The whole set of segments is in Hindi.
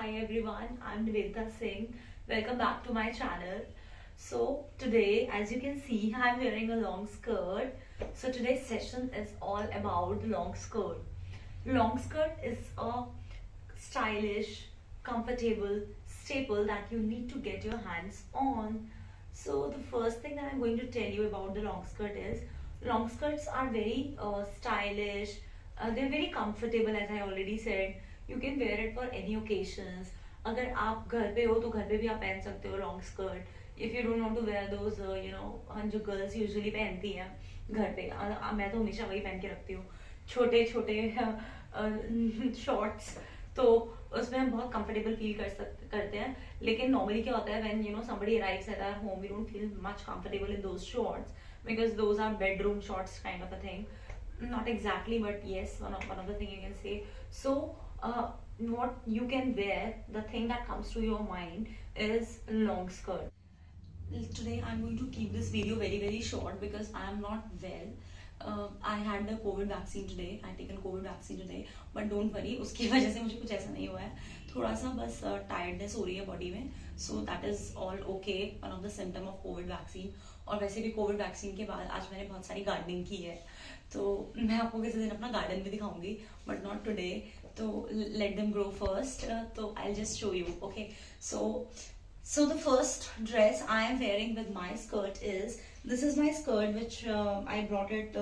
Hi everyone, I'm Nivedita Singh. Welcome back to my channel. So today, as you can see, I'm wearing a long skirt. So today's session is all about the long skirt. Long skirt is a stylish, comfortable staple that you need to get your hands on. So the first thing that I'm going to tell you about the long skirt is long skirts are very stylish. They're very comfortable, as I already said. You can wear it for any occasions. अगर आप घर पे हो तो घर पे भी आप पहन सकते हो long skirt. If you don't want to wear those जो गर्ल्स यूजुअली पहनती हैं घर पे, मैं तो हमेशा वही पहन के रखती हूँ, छोटे छोटे शॉर्ट्स. तो उसमें हम बहुत कंफर्टेबल फील करते हैं. लेकिन नॉर्मली क्या होता है, when somebody arrives at our home, we don't feel much comfortable in those shorts because those are bedroom shorts kind of a thing. Not exactly, but yes, one of the thing you can say. So what you can wear, the thing that comes to your mind is long skirt. Today I'm going to keep this video very short because I am not well. I had the COVID vaccine today. I taken COVID vaccine today, but don't worry, उसकी वजह से मुझे कुछ ऐसा नहीं हुआ है. थोड़ा सा बस टायर्डनेस हो रही है बॉडी में. So that is all okay. One of the symptom of COVID vaccine. और वैसे भी कोविड वैक्सीन के बाद आज मैंने बहुत सारी गार्डनिंग की है, तो मैं आपको किसी दिन अपना गार्डन भी दिखाऊंगी, बट नॉट टुडे. तो लेट देम ग्रो फर्स्ट. तो I just show you. Okay, so the first dress I am wearing with my skirt is, this is my skirt which I brought it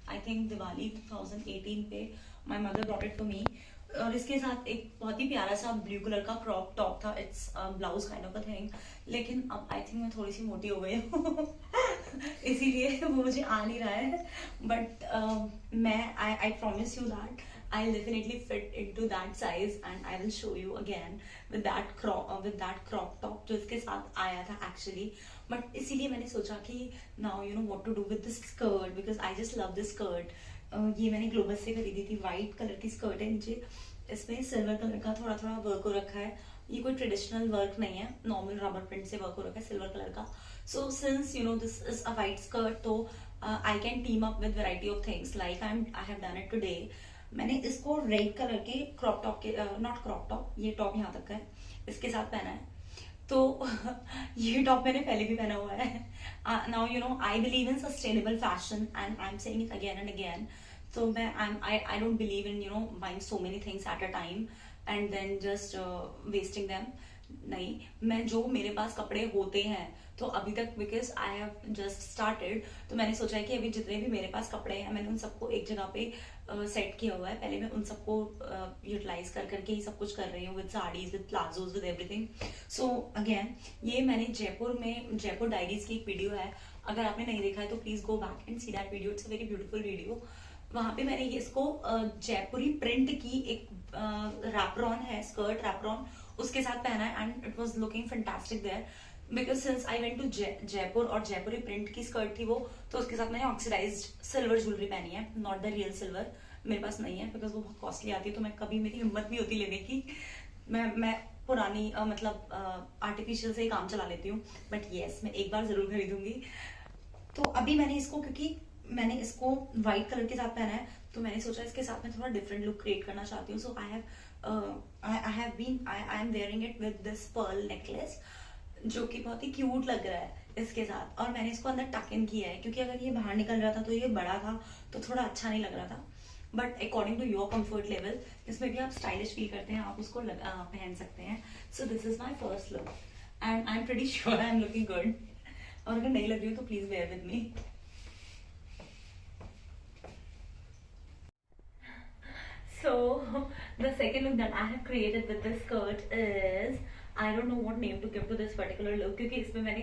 I think Diwali 2018 पे my mother brought it for me. और इसके साथ एक बहुत ही प्यारा सा ब्लू कलर का क्रॉप टॉप था. It's blouse kind of a thing. लेकिन अब आई थिंक मैं थोड़ी सी मोटी हो गई हूँ इसीलिए वो मुझे आ नहीं रहा है. बट मैं I promise you that I'll definitely fit into that size and I will show you again with that crop top जो इसके साथ आया था actually. But इसीलिए मैंने सोचा कि now you know what to do with this skirt because I just love this skirt. ये मैंने ग्लोबल से खरीदी थी. वाइट कलर की स्कर्ट है. नीचे इसमें सिल्वर कलर का थोड़ा थोड़ा वर्क हो रखा है. ये कोई ट्रेडिशनल वर्क नहीं है, नॉर्मल रबर प्रिंट से वर्क हो रखा है सिल्वर कलर का. So since you know this is a white skirt, तो I can team up with variety of things like I have done it today. मैंने इसको रेड कलर के क्रॉप टॉप के नॉट क्रॉप टॉप, ये टॉप यहाँ तक का है, इसके साथ पहना है. तो ये टॉप मैंने पहले भी पहना हुआ है. Now you know I believe in sustainable fashion and I am saying it again and again. तो मैं I don't believe in buying so many things at a time and then just wasting them. नहीं, मैं जो मेरे पास कपड़े होते हैं, तो अभी तक because I have just started, तो मैंने सोचा है कि अभी जितने भी मेरे पास कपड़े हैं मैंने उन सबको एक जगह पे सेट किया हुआ है. पहले मैं उन सबको यूटिलाइज करके ही सब कुछ कर रही हूँ with saris, with palazzos, with everything. So again ये मैंने जयपुर डायरीज की एक वीडियो है. अगर आपने नहीं देखा है तो please go back and see that video. It's a very beautiful video. वहां पे मैंने इसको जयपुरी प्रिंट की एक रैपरॉन है, स्कर्ट रैपरॉन, उसके साथ पहना है and it was looking fantastic there because since I went to Jaipur और जयपुरी प्रिंट की स्कर्ट थी वो, तो उसके साथ मैंने ऑक्सीडाइज्ड सिल्वर ज्वेलरी पहनी है, नॉट द रियल सिल्वर. मेरे पास नहीं है बिकॉज वो बहुत कॉस्टली आती है, तो मैं कभी मेरी हिम्मत नहीं होती लेने की. मैं पुरानी मतलब आर्टिफिशियल से ही काम चला लेती हूँ. बट येस, मैं एक बार जरूर खरीदूंगी. तो अभी मैंने इसको, क्योंकि मैंने इसको व्हाइट कलर के साथ पहना है, तो मैंने सोचा इसके साथ में थोड़ा डिफरेंट लुक क्रिएट करना चाहती हूँ. So I am wearing it with this pearl necklace जो कि बहुत ही क्यूट लग रहा है इसके साथ. और मैंने इसको अंदर टक इन किया है क्योंकि अगर ये बाहर निकल रहा था तो ये बड़ा था तो थोड़ा अच्छा नहीं लग रहा था. But according to your comfort level, जिसमें भी आप स्टाइलिश फील करते हैं, आप उसको पहन सकते हैं. So this is my first look and I am pretty sure I am looking good. और अगर नहीं लग रही हो तो please bear with me. So the second look that I have created with this skirt is, I don't know what name to give to this particular look क्योंकि इसमें मैंने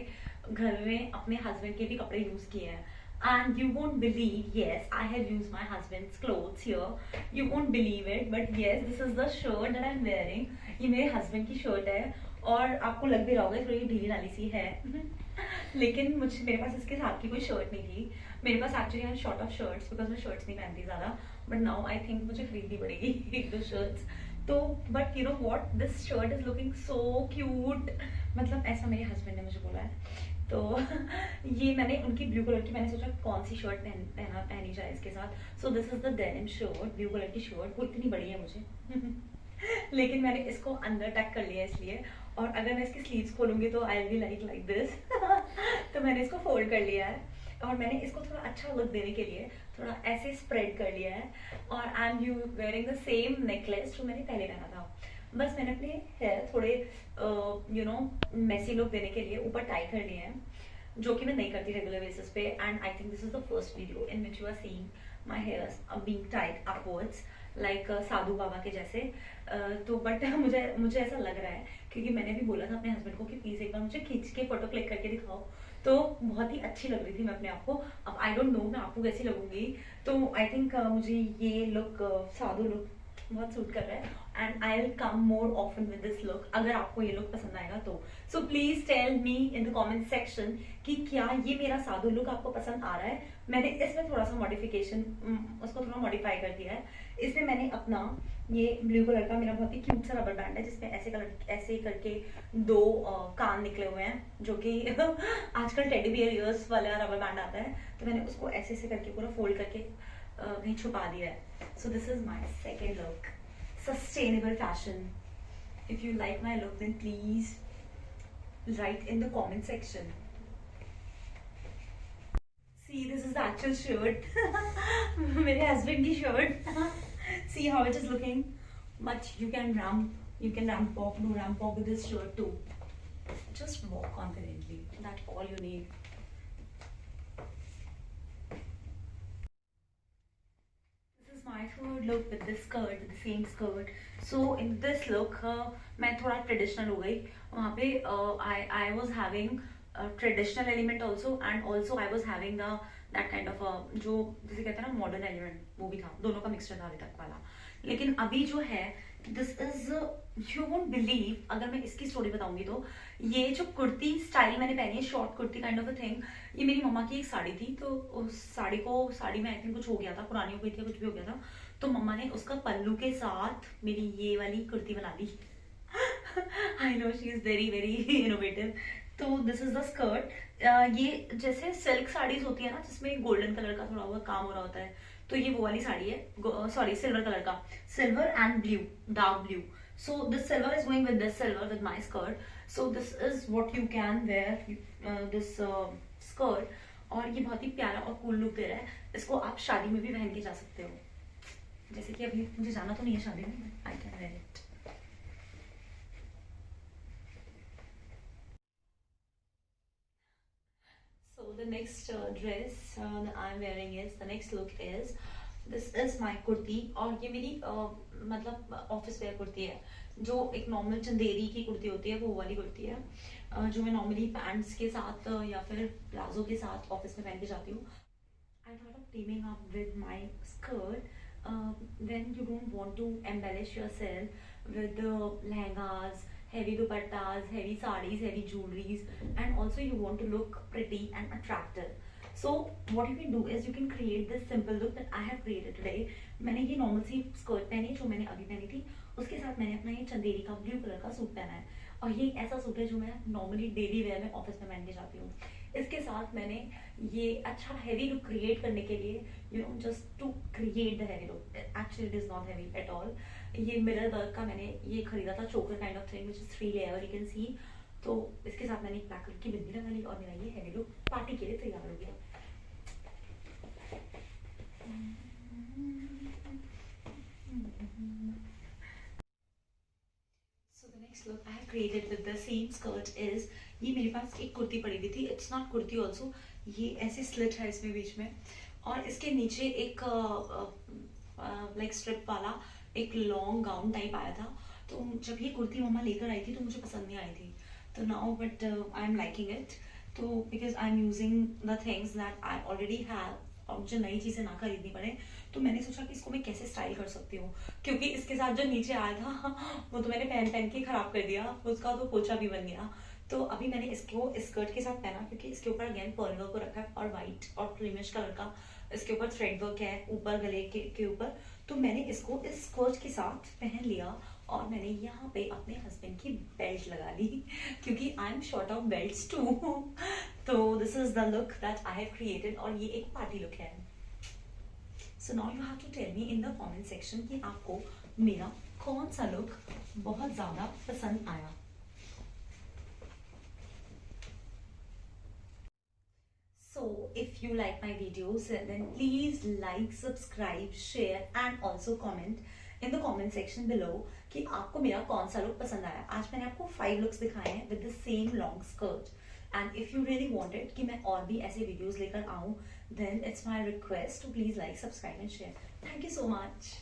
घर में अपने हस्बैंड के भी कपड़े यूज किए हैं. And you won't believe, yes, I have used my husband's clothes here. You won't believe it, but yes, this is the shirt that I'm wearing. ये मेरे हस्बैंड की शर्ट है और आपको लग भी रहा होगा थोड़ी ढीली ढाली सी है लेकिन मेरे पास इसके साथ की कोई शर्ट नहीं थी. मेरे पास actually I short of shirts because मैं शर्ट्स नहीं पहनती ज्यादा. बट नाउ आई थिंक मुझे खरीदनी पड़ेगी एक दो शर्ट्स. तो but you know what, this shirt is looking so cute. मतलब ऐसा मेरे हस्बैंड ने मुझे बोला है. तो ये मैंने उनकी ब्लू कलर की, मैंने सोचा कौन सी शर्ट पहनी जाए इसके साथ. सो this is the denim shirt, blue colour की शर्ट. वो इतनी बड़ी है मुझे लेकिन मैंने इसको अंदर टक कर लिया इसलिए, और अगर मैं इसकी स्लीव्स खोलूंगी तो आई बी लाइक दिस। तो मैंने इसको फोल्ड कर लिया है, और मैंने इसको थोड़ा अच्छा लुक देने के लिए थोड़ा ऐसे स्प्रेड कर लिया है। और I am you wearing the same necklace जो मैंने पहले पहना था। बस मैंने अपने हेयर थोड़े मेसी लुक देने के लिए ऊपर टाई कर लिए हैं, जो कि मैं नहीं करती रेगुलर बेसिस पे। And I think this is the first video in which you are seeing my hairs being tied upwards like साधु बाबा के जैसे। तो बट मुझे मुझे ऐसा लग रहा है, क्योंकि मैंने भी बोला था अपने हस्बैंड को कि प्लीज एक बार मुझे खींच के फोटो क्लिक करके दिखाओ, तो बहुत ही अच्छी लग रही थी मैं अपने आप को। अब आई डोंट नो मैं आपको कैसी लगूंगी, तो आई थिंक मुझे ये लुक साधु लुक बहुत सूट कर रहा है, and I will come more often with this look अगर आपको ये लुक पसंद आएगा तो। So please tell me in the comment section कि क्या ये मेरा साधु लुक आपको पसंद आ रहा है। मैंने इसमें थोड़ा सा मॉडिफिकेशन, उसको थोड़ा मॉडिफाई कर दिया है। इसमें मैंने अपना ये ब्लू कलर का मेरा बहुत ही क्यूट सा रबर बैंड है, जिसमें ऐसे करके दो कान निकले हुए हैं, जो कि आजकल टेडी बियर इयर्स वाला रबर बैंड आता है, तो मैंने उसको ऐसे करके पूरा फोल्ड करके कहीं छुपा दिया है। So this is my second look, sustainable fashion. If you like my look then please write in the comment section. See, this is the actual shirt. मेरे husband की shirt. See how it is looking. But you can ramp walk, do ramp walk with this shirt too. Just walk confidently. That's all you need. This is my third look with this skirt, with the same skirt. So in this look, मैं थोड़ा ट्रेडिशनल हो गई। वहाँ पे I was having traditional element also, and also I was having that kind of जो जिसे कहते हैं ना मॉडर्न एलिमेंट, वो भी था, दोनों का मिक्सचर था अभी तक वाला। लेकिन अभी जो है this is, you won't believe, अगर मैं इसकी स्टोरी बताऊंगी तो ये जो कुर्ती स्टाइल मैंने पहनी है, short kurti kind of a thing, ये मेरी मम्मा की एक साड़ी थी। तो उस साड़ी में आई थिंक कुछ हो गया था, पुरानी हो गई थी, कुछ भी हो गया था, तो मम्मा ने उसका पल्लू के साथ मेरी ये वाली कुर्ती बना दी। I know she is very very innovative. तो दिस इज द स्कर्ट। ये जैसे सिल्क साड़ीज होती है ना, जिसमें गोल्डन कलर का थोड़ा बहुत काम हो रहा होता है, तो ये वो वाली साड़ी है, सॉरी सिल्वर कलर का, silver and blue, dark blue. So this silver is going with this silver with my skirt. So this is what you can wear this skirt, और ये बहुत ही प्यारा और कूल लुक दे रहा है। इसको आप शादी में भी पहन के जा सकते हो, जैसे कि अभी मुझे जाना तो नहीं है शादी में, I can wear it. So the next dress that I'm wearing is, the next look is, this is my kurti, और ये मेरी मतलब ऑफिस वेयर कुर्ती है, जो एक नॉर्मल चंदेरी की कुर्ती होती है, वो वाली कुर्ती है, जो मैं नॉर्मली पैंट्स के साथ या फिर प्लाजो के साथ ऑफिस में पहन के जाती हूँ। I thought of teaming up with my skirt when you don't want to embellish yourself with the lehengas, heavy dupattas, heavy sarees, heavy jewelries, and also you want to look pretty and attractive. So what you can do is you can create this simple look that I have created today. मैंने ये नॉर्मल सी स्कर्ट पहनी है जो मैंने अभी पहनी थी, उसके साथ मैंने अपना ये चंदेरी का ब्लू कलर का सूट पहना है, और ये एक ऐसा सूट है जो मैं नॉर्मली डेली वेयर में ऑफिस में पहन के जाती हूँ। इसके साथ मैंने ये अच्छा हैवी लुक क्रिएट करने के लिए, you know, just to create the heavy look, actually it is not heavy at all, ये मिरर वर्क का मैंने ये खरीदा था, choker kind of thing which is 3 layer, you can see. तो इसके साथ मैंने एक ब्लैक कलर की बिंदी लगा ली, और मेरा ये हैवी लुक पार्टी के लिए तैयार हो गया। So the next look I have created with the same skirt is, ये मेरे पास एक कुर्ती पड़ी हुई थी, इट्स नॉट कुर्ती ऑल्सो, ये ऐसे स्लिट है इसमें बीच में, और इसके नीचे एक लाइक स्ट्रिप वाला एक लॉन्ग गाउन टाइप आया था। तो जब ये कुर्ती मम्मा लेकर आई थी तो मुझे पसंद नहीं आई थी, तो now but I am liking it, तो because I am using the things that I already have, और मुझे नई चीजें ना खरीदनी पड़े, तो मैंने सोचा कि इसको मैं कैसे स्टाइल कर सकती हूँ, क्योंकि इसके साथ जो नीचे आया था वो तो मैंने पहन पहन के खराब कर दिया, उसका तो पोछा भी बन गया। तो अभी मैंने इसको स्कर्ट के साथ पहना, क्योंकि इसके ऊपर अगेन पर्ल वर्क को रखा है, और व्हाइट और क्रीमिश कलर का इसके ऊपर थ्रेड वर्क है ऊपर गले के ऊपर। तो मैंने इसको इस स्कर्ट के साथ पहन लिया, और मैंने यहाँ पे अपने हस्बैंड की बेल्ट लगा ली, क्योंकि I am short of belts too. तो this is the look that I have created, और ये एक पार्टी लुक है। So now you have to tell me in the comment section कि आपको मेरा कौन सा लुक बहुत ज़्यादा पसंद आया. So if you like my videos, then please like, subscribe, share and also comment in the comment section below कि आपको मेरा कौन सा लुक पसंद आया. आज मैंने आपको 5 लुक्स दिखाए हैं with the same long skirt. And if you really wanted कि मैं और भी ऐसे videos लेकर आऊँ, then it's my request to please like, subscribe and share. Thank you so much.